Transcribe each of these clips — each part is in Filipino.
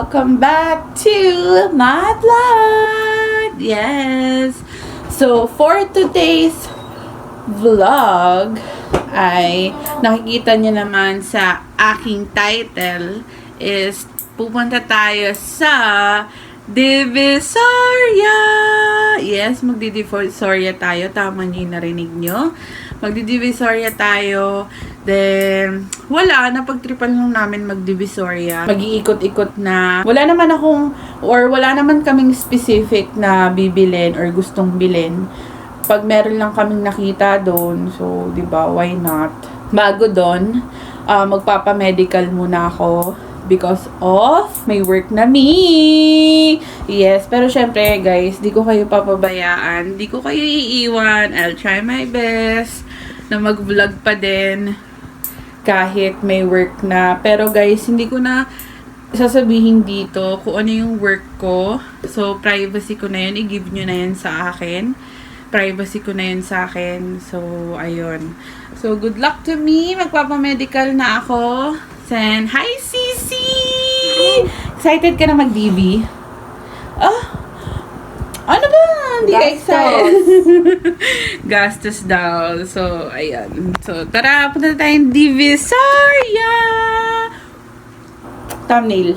welcome back to my vlog! Yes! So, for today's vlog ay nakikita nyo naman sa aking title is pupunta tayo sa Divisoria! Yes, magdi-Divisoria tayo. Tama nyo yung narinig nyo. Magdi-Divisoria tayo. Then, wala. Napagtripan lang namin mag-Divisoria. Mag-iikot-ikot na. Wala naman kaming specific na bibilin or gustong bilin. Pag meron lang kaming nakita doon, so, di ba, why not? Bago doon, magpapa-medical muna ako because of may work na me. Yes, pero syempre, guys, di ko kayo papabayaan. Di ko kayo iiwan. I'll try my best na mag-vlog pa din kahit may work na. Pero guys, hindi ko na sasabihin dito kung ano yung work ko. So, privacy ko na yun. I-give nyo na yun sa akin. Privacy ko na yun sa akin. So, ayun. So, good luck to me. Magpapamedical na ako. Then, hi, Sisi! Excited ka na mag-DV? Ano ba? Hindi ka excited. Gastos daw. So, ayan. So, tara, punta tayong Divisoria! Thumbnail.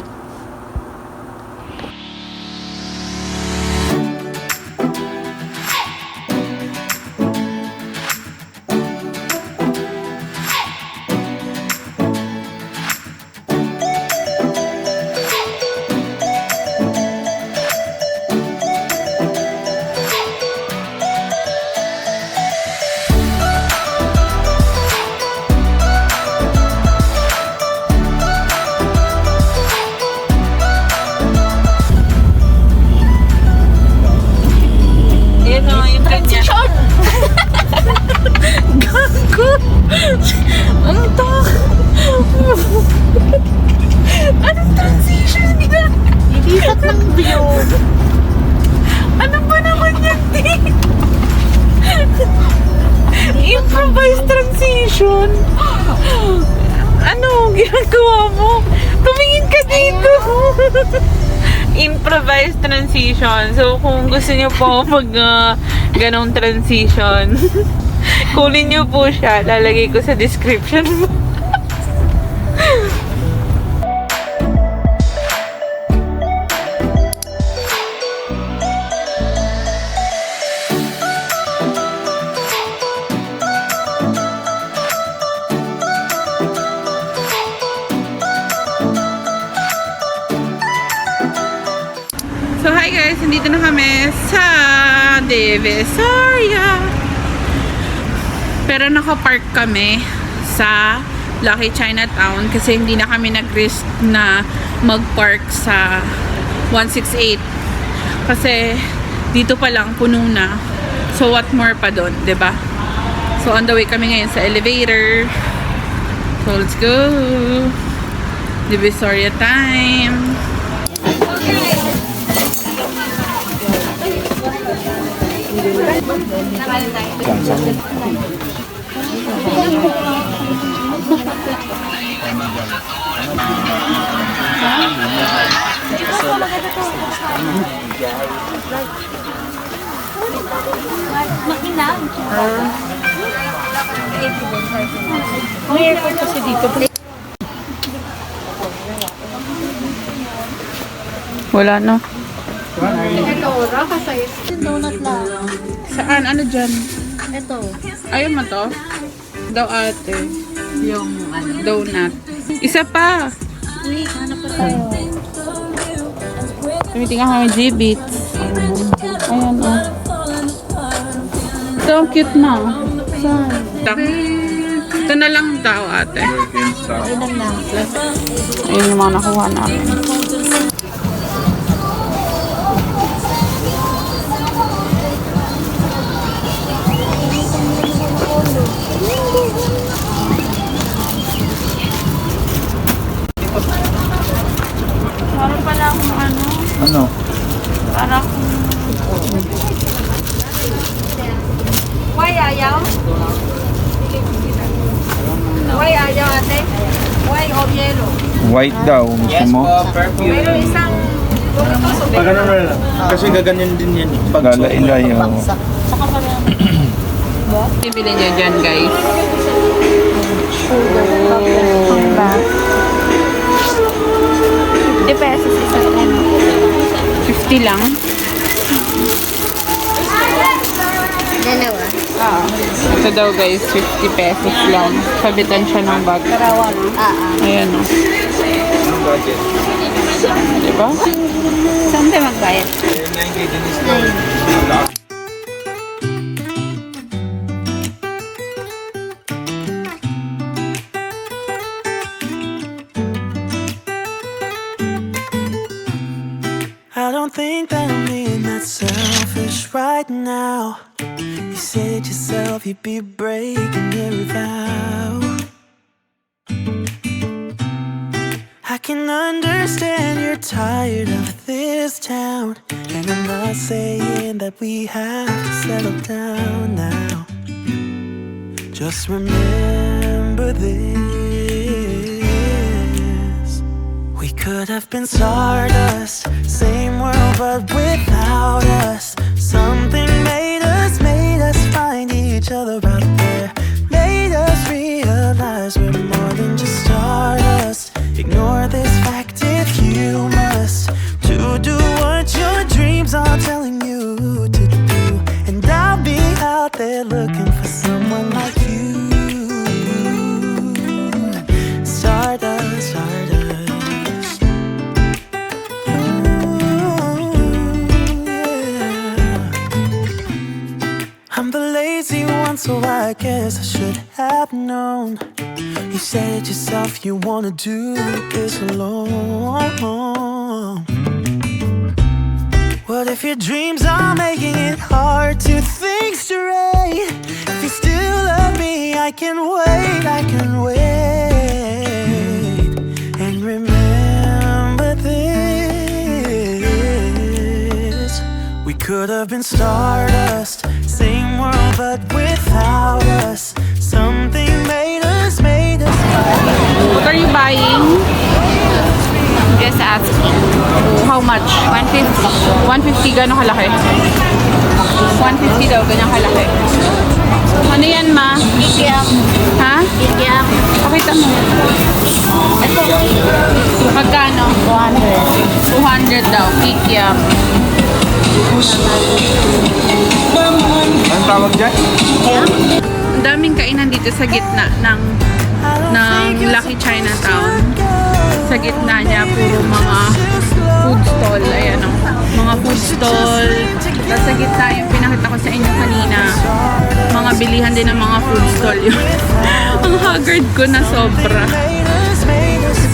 Anong transition niya? Ilipat ng view. Ano ba naman yan, Ting? Improvised transition. Ano ginagawa mo? Tumingin ka dito. Improvised transition. So, kung gusto niyo po mag ganong transition, kunin niyo po siya. Lalagay ko sa description mo. So, hi guys! Nandito na kami sa Divisoria. Pero nakapark kami sa Lucky Chinatown kasi hindi na kami nag-risk na mag-park sa 168. Kasi dito pa lang puno na. So, what more pa doon, 'di ba? So, on the way kami ngayon sa elevator. So, let's go! Divisoria time! Makinang. Ang airport kasi dito. Wala no. Ito, raka size. Donut lang. Saan? Ano dyan? Ito. Ayaw mo to? Daw ate. Yung donut. Isa pa. Wait, hanap pa tayo. Tumitingnan kami G-Beats. Ayan o. Ito ang cute na. Saan? Ito na lang daw ate. Ilan lang. Ayun yung mga nakuha namin. Meron pala akong Ano? parang Why ayaw? Why ayaw ate? Why of yellow? White daw. Gusto mo? Pero isang Pag ano na lang. Kasi gaganyan din yan. Pag Galailay. Oh. bagsak. Saka pala Bibili niyo dyan, guys. sugar, coffee, back. 50 pesos isa rin. 50 lang. Dalawa. Ito daw, guys, 50 pesos lang. Sabitan siya ng bag. Karawan. Ayan, o. budget. Diba? Saan tayo magbayad? 9K din is I don't think that I'm being that selfish right now. You said yourself you'd be breaking every vow. I can understand you're tired of this town, and I'm not saying that we have to settle down now. Just remember this: we could have been stardust, same world but without us. Something made us find each other out there, made us realize we're more than just stardust. Ignore this fact if you must, to do what your dreams are telling you to do. And I'll be out there looking for someone like you. Stardust, stardust. Ooh, yeah. I'm the lazy one, so I guess I should have known. You said yourself you wanna do this alone. What if your dreams are making it hard to think straight? If you still love me, I can wait, I can wait. And remember this: we could have been stardust, same world but without us. Something made us What are you buying? Just asking. How much? 150. 150, gano'ng kalaki? 150 daw, ganyang kalaki. Ano yan, ma? Kikiam. Ha? Kikiam. Pakita mo. Ito. Magkano? 200. 200 daw. Kikiam. Anong tawag dyan? Ang daming kainan dito sa gitna ng Lucky Chinatown. Sa gitna niya, puro mga food stall. Ayan o. Mga food stall. Tapos sa gitna, yung pinakita ko sa inyo kanina, mga bilihan din ng mga food stall yun. Ang haggard ko na sobra. Kasi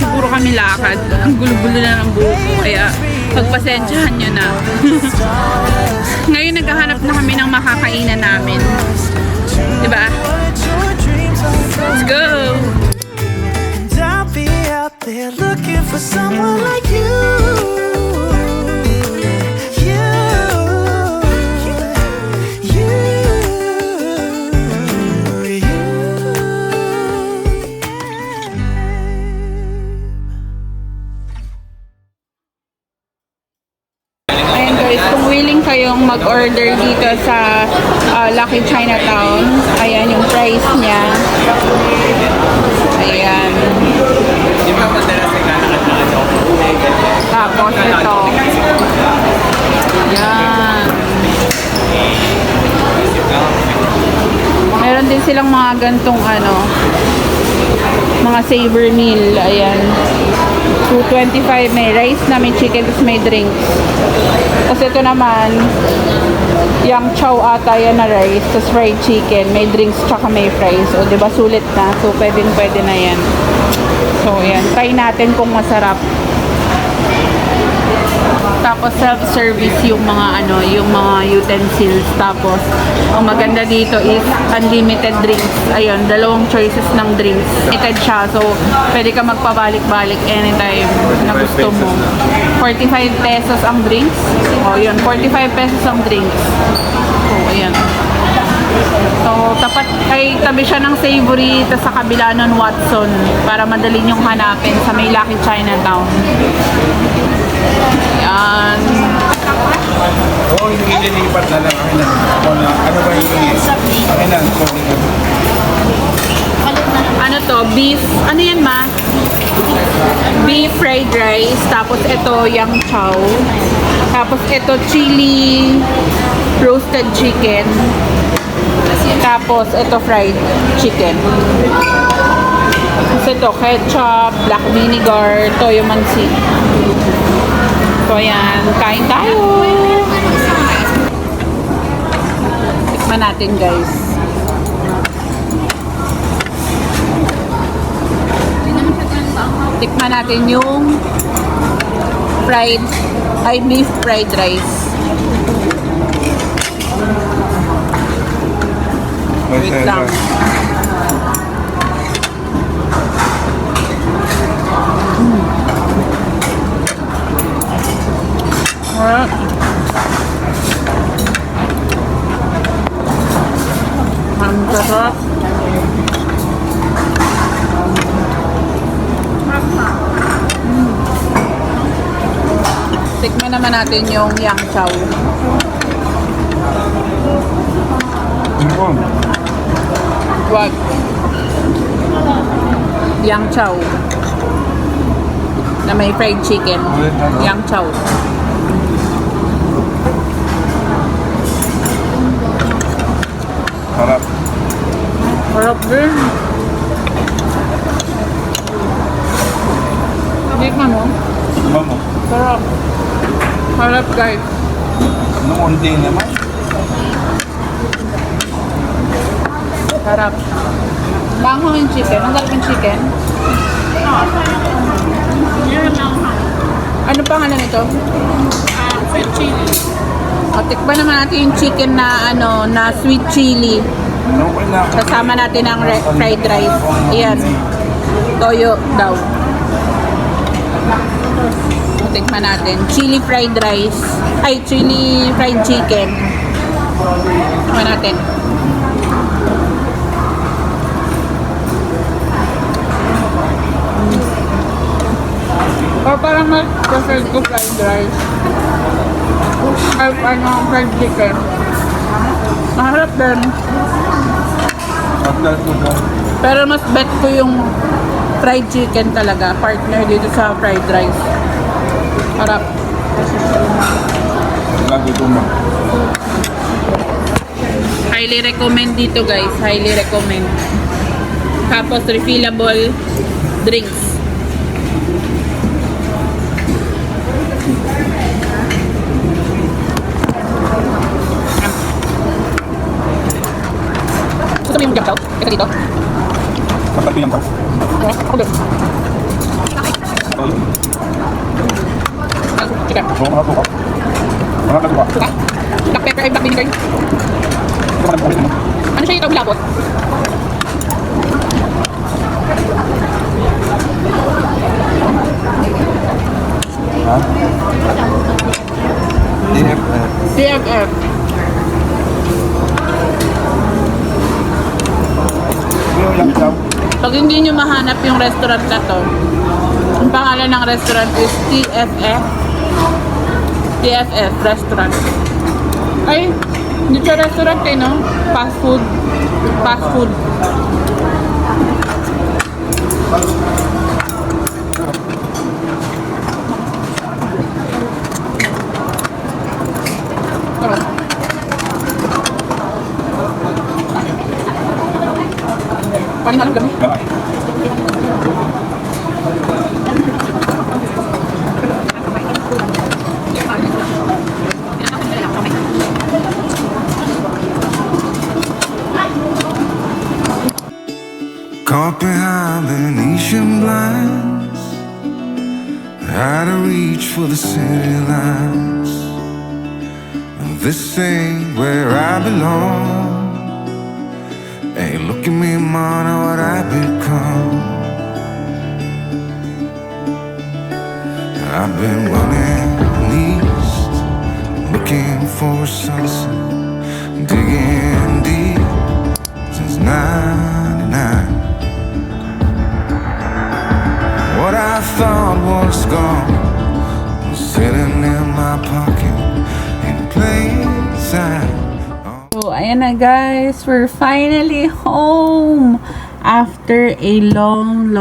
puro kami lakad. Ang gulo-gulo na ng buhok ko. Kaya pagpasensyahan nyo na. Ngayon naghahanap na kami ng makakainan namin. Diba? Let's go! And I'll be out there looking for someone like you. Ayan guys, kung willing kayong mag-order dito sa Lucky Chinatown, ayan yung price niya. Ayan. Tapos ito. Ayan. Meron din silang mga gantong mga saver meal. Ayan. 225, may rice na, may chicken, tapos may drinks. Tapos ito naman, yung chow ata yan na rice, tapos fried chicken, may drinks, tsaka may fries. O, diba, sulit na. So, pwede na yan. So, yan. Try natin kung masarap. Tapos self-service yung mga yung mga utensils. Tapos ang maganda dito is unlimited drinks. Ayun, dalawang choices ng drinks. Limited siya. So pwede ka magpabalik-balik anytime na gusto mo. 45 pesos ang drinks. O yun, 45 pesos ang drinks. So ayan. So, tabi siya ng Savory, tapos sa kabila nun Watson, para madali niyong hanapin sa may Lucky Chinatown. Yan. Oo, yung ililipat na lang. Akin lang. Ano ba yung akin lang? Ano to? Beef. Ano yan, ma? Beef fried rice. Tapos ito, yang chow. Tapos ito, chili roasted chicken. Tapos ito, fried chicken. Tapos ito, ketchup, black vinegar, toyo mansi. So, ayan. Kain tayo. Tikman natin, guys. Tikman natin yung beef fried rice. Wait lang. Ang sarap. Tikman naman natin yung yang chow. What? Yang chow. Na may fried chicken. Yang chow. Harap. Harap din. Tikman mo. Ano mo? Sarap. Harap, guys. Nung unti naman. Sarap. Banghang yung chicken. Ang sarap yung chicken. Ano pangalan nito? Sweet chili. O, tikman naman natin yung chicken na na sweet chili. Okay lang. Kasama natin ang fried rice. Ayan. Toyo daw. Tikman natin. Chili fried rice. Ay, chili fried chicken. Tikman natin. O, parang mas preferred ko fried rice. Ay, fried chicken. Maharap din. Pero mas bet ko yung fried chicken talaga. Partner dito sa fried rice. Harap. Lagi ko mo. Highly recommend dito, guys. Highly recommend. Tapos refillable drinks. Gusto mo yung jam chow? Ito dito. Kapag pinang ka. Ako doon. Chicken. Oo, mga tuka. Mga tuka. Suka. Black pepper ay black vinegar. Ito ka nagpapalit mo. Ano siya yung labot? Ha? DFF. DFF. Ito yung yang chow. Pag hindi nyo mahanap yung restaurant na to, ang pangalan ng restaurant is TFF. TFF restaurant. Ay, hindi siya restaurant eh, no? Fast food. Fast food. Paano kami? Caught behind Venetian blinds, out of reach for the city lights. This ain't where I belong. Hey, look at me, man, what I've become. I've been running east, looking for a sunset, digging deep Ayan na guys, we're finally home! After a long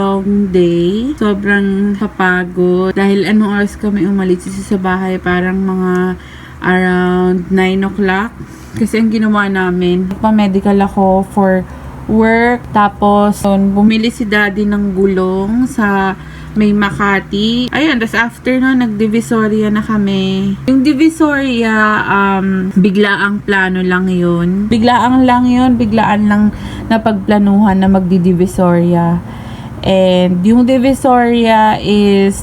day. Sobrang kapagod. Dahil anong oras kami umalis sa bahay? Parang mga around 9 o'clock. Kasi ang ginawa namin, pa-medical ako for work. Tapos, bumili si daddy ng gulong sa may Makati. Ayun, tas after nun, nag-Divisoria na kami. Yung Divisoria, biglaang plano lang yun. Biglaan lang napagplanuhan na magdi-Divisoria. And yung Divisoria is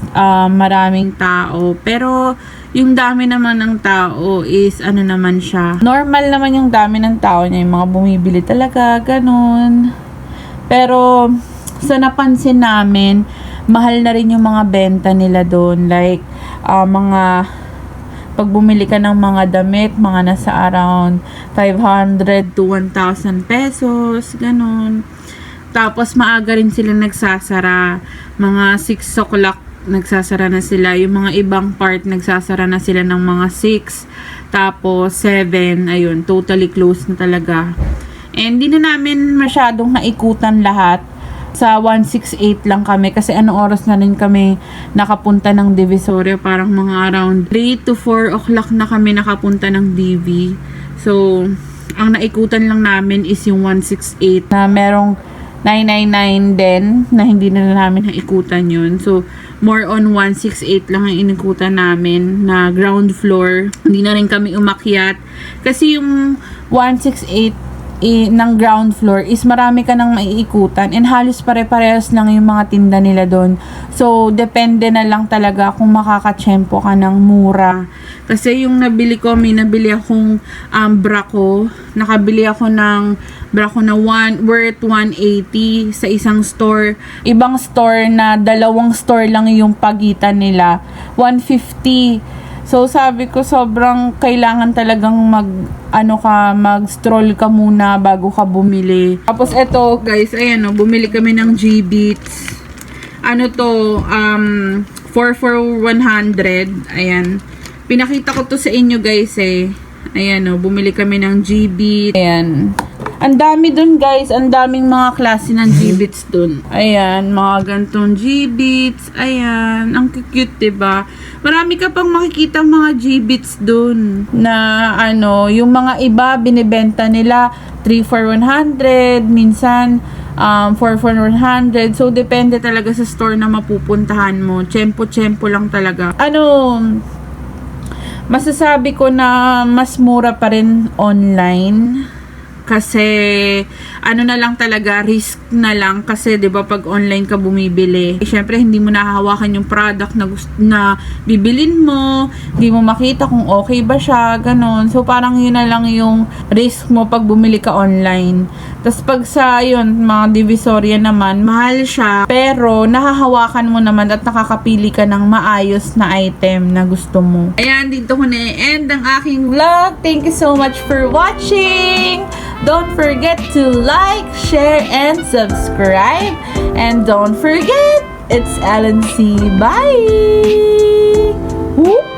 maraming tao. Pero, yung dami naman ng tao is ano naman siya. Normal naman yung dami ng tao niya. Yung mga bumibili talaga, ganun. Pero, sa napansin namin, mahal na rin yung mga benta nila doon. Like, pag bumili ka ng mga damit, mga nasa around 500 to 1,000 pesos, ganun. Tapos, maaga rin sila nagsasara. Mga 6 o'clock, nagsasara na sila. Yung mga ibang part, nagsasara na sila ng mga 6. Tapos, 7, ayun, totally closed na talaga. And, di na namin masyadong naikutan lahat. Sa 168 lang kami kasi anong oras na rin kami nakapunta ng Divisoria, parang mga around 3 to 4 o'clock na kami nakapunta ng DV. So, ang naikutan lang namin is yung 168 na merong 999 din na hindi na namin naikutan yun. So, more on 168 lang ang inikutan namin na ground floor. Hindi na rin kami umakyat kasi yung 168 ng ground floor is marami ka nang maiikutan and halos pare-parehas lang yung mga tinda nila doon. So, depende na lang talaga kung makakatsyempo ka ng mura. Kasi yung nabili ko, may nabili akong Braco. Nakabili ako ng Braco na worth 180 sa isang store. Ibang store na dalawang store lang yung pagitan nila. 150. So, sabi ko, sobrang kailangan talagang mag-stroll ka muna bago ka bumili. Tapos, eto, guys, ayan, bumili kami ng G-Beats. Ano to, 4 for 100. Ayan. Pinakita ko to sa inyo, guys, eh. Ayan, bumili kami ng G-Beats. Ayan. Ang dami dun, guys. Ang daming mga klase ng G-Beats dun. Ayan, mga gantong G-Beats. Ayan, ang cute, diba? Marami ka pang makikita mga G-Beats dun. Na, yung mga iba, binibenta nila 3 for 100. Minsan, 4 for 100. So, depende talaga sa store na mapupuntahan mo. Tsempo-tsempo lang talaga. Masasabi ko na mas mura pa rin online. Kasi, na lang talaga, risk na lang. Kasi, di ba, pag online ka bumibili, syempre, hindi mo nahahawakan yung product na bibilin mo. Hindi mo makita kung okay ba siya, ganon. So, parang yun na lang yung risk mo pag bumili ka online. Tapos, pag sa, mga Divisoria naman, mahal siya. Pero, nahahawakan mo naman at nakakapili ka ng maayos na item na gusto mo. Ayan, dito ko na-end ang aking vlog. Thank you so much for watching! Don't forget to like, share, and subscribe. And don't forget, it's LNC. Bye! Woo!